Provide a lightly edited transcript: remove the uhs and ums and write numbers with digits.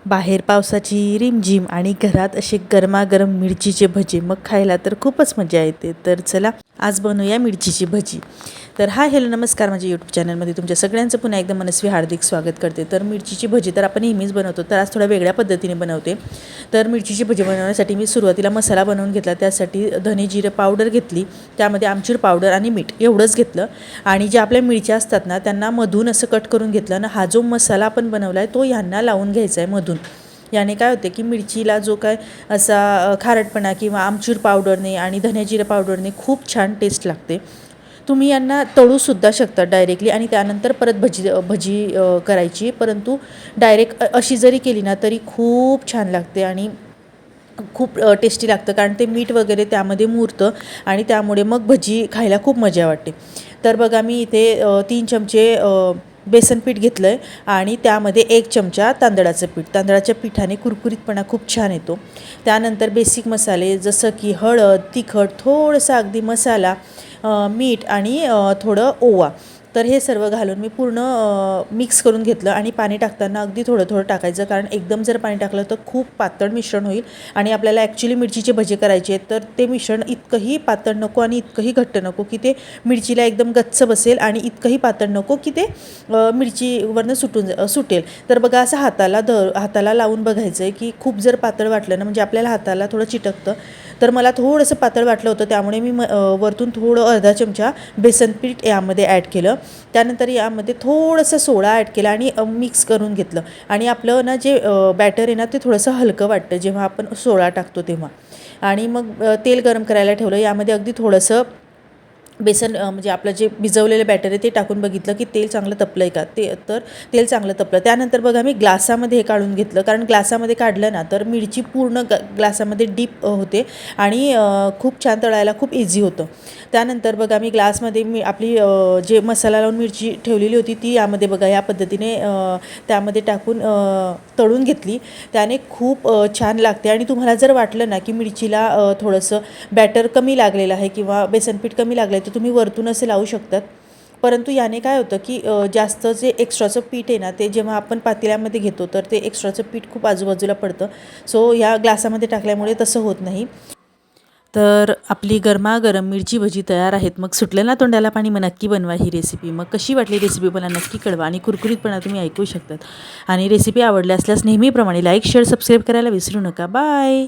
बाहेर पावसाची रिमझिम आणि घरात असे गरमागरम मिरचीचे भजी, मग खायला तर खूपच मजा येते. तर चला आज बनवूया मिरचीची भजी. तर हॅलो नमस्कार, माझ्या यूट्यूब चॅनलमध्ये तुमच्या सगळ्यांचं पुन्हा एकदम मनस्वी हार्दिक स्वागत करते. तर मिरचीची भजी तर आपण नेहमीच बनवतो, तर आज थोड्या वेगळ्या पद्धतीने बनवते. तर मिरचीची भजी बनवण्यासाठी मी सुरुवातीला मसाला बनवून घेतला. त्यासाठी धने जिरे पावडर घेतली, त्यामध्ये आमचूर पावडर आणि मीठ एवढंच घेतलं. आणि ज्या आपल्या मिरच्या असतात ना, त्यांना मधून असं कट करून घेतलं ना. हा जो मसाला आपण बनवला आहे तो ह्यांना लावून घ्यायचा आहे मधून. याने काय होते की मिरचीला जो काय असा खारटपणा किंवा आमचूर पावडरने आणि धने जिरे पावडरने खूप छान टेस्ट लागते. तुम्ही यांना तळूसुद्धा शकता डायरेक्टली आणि त्यानंतर परत भजी करायची, परंतु डायरेक्ट अशी जरी केली ना तरी खूप छान लागते आणि खूप टेस्टी लागतं, कारण ते मीठ वगैरे त्यामध्ये मुरतं आणि त्यामुळे मग भजी खायला खूप मजा वाटते. तर बघा मी इथे 3 चमचे बेसन पीठ घेतलं आहे आणि त्यामध्ये 1 चमचा तांदळाचं पीठ. तांदळाच्या पिठाने कुरकुरीतपणा खूप छान येतो. त्यानंतर बेसिक मसाले जसं की हळद, तिखट, थोडंसं अगदी मसाला, मीठ आणि थोडं ओवा. तर हे सर्व घालून मी पूर्ण मिक्स करून घेतलं आणि पाणी टाकताना अगदी थोडं थोडं टाकायचं, कारण एकदम जर पाणी टाकलं तर खूप पातळ मिश्रण होईल आणि आपल्याला ॲक्च्युली मिरचीचे भजे करायचे आहेत. तर ते मिश्रण इतकंही पातळ नको आणि इतकंही घट्ट नको की ते मिरचीला एकदम गच्च बसेल आणि इतकंही पातळ नको की ते मिरचीवरनं सुटेल. तर बघा असं हाताला लावून बघायचं आहे की खूप जर पातळ वाटलं ना, म्हणजे आपल्याला हाताला थोडं चिटकतं. तर मला थोडंसं पातळ वाटलं होतं, त्यामुळे मी वरतून थोडं अर्धा चमचा बेसन पीठ यामध्ये ॲड केलं. त्यानंतर यामध्ये थोडंसं सोडा ॲड केला आणि मिक्स करून घेतलं. आणि आपलं ना जे बॅटर आहे ना ते थोडंसं हलकं वाटतं जेव्हा आपण सोडा टाकतो तेव्हा. आणि मग तेल गरम करायला ठेवलं. यामध्ये अगदी थोडंसं बेसन म्हणजे आपलं जे भिजवलेलं बॅटर आहे ते टाकून बघितलं की तेल चांगलं तपलं आहे का, तर तेल चांगलं तपलं. त्यानंतर बघा मी ग्लासामध्ये हे काढून घेतलं, कारण ग्लासामध्ये काढलं ना तर मिरची पूर्ण ग्लासामध्ये डीप होते आणि खूप छान तळायला खूप इझी होतं. त्यानंतर बघा मी ग्लासमध्ये आपली जे मसाला लावून मिरची ठेवलेली होती ती यामध्ये बघा या पद्धतीने त्यामध्ये टाकून तळून घेतली. त्याने खूप छान लागते. आणि तुम्हाला जर वाटलं ना की मिरचीला थोडंसं बॅटर कमी लागलेलं आहे किंवा बेसनपीठ कमी लागलं आहे तर तुम्ही वरतून असे लावू शकतात. परंतु याने काय होतं की जास्त जे एक्स्ट्राचं पीठ आहे ना ते जेव्हा आपण पातेल्यामध्ये घेतो तर ते एक्स्ट्राचं पीठ खूप आजूबाजूला पडतं. सो ह्या ग्लासामध्ये टाकल्यामुळे तसं होत नाही. तर आपली गरमागरम मिरची भजी तयार आहेत. मग सुटलं ना तोंडाला पाणी, मग नक्की बनवा ही रेसिपी. मग कशी वाटली रेसिपी मला नक्की कळवा आणि कुरकुरीतपणा तुम्ही ऐकू शकतात. आणि रेसिपी आवडली असल्यास नेहमीप्रमाणे लाईक, शेअर, सबस्क्राईब करायला विसरू नका. बाय.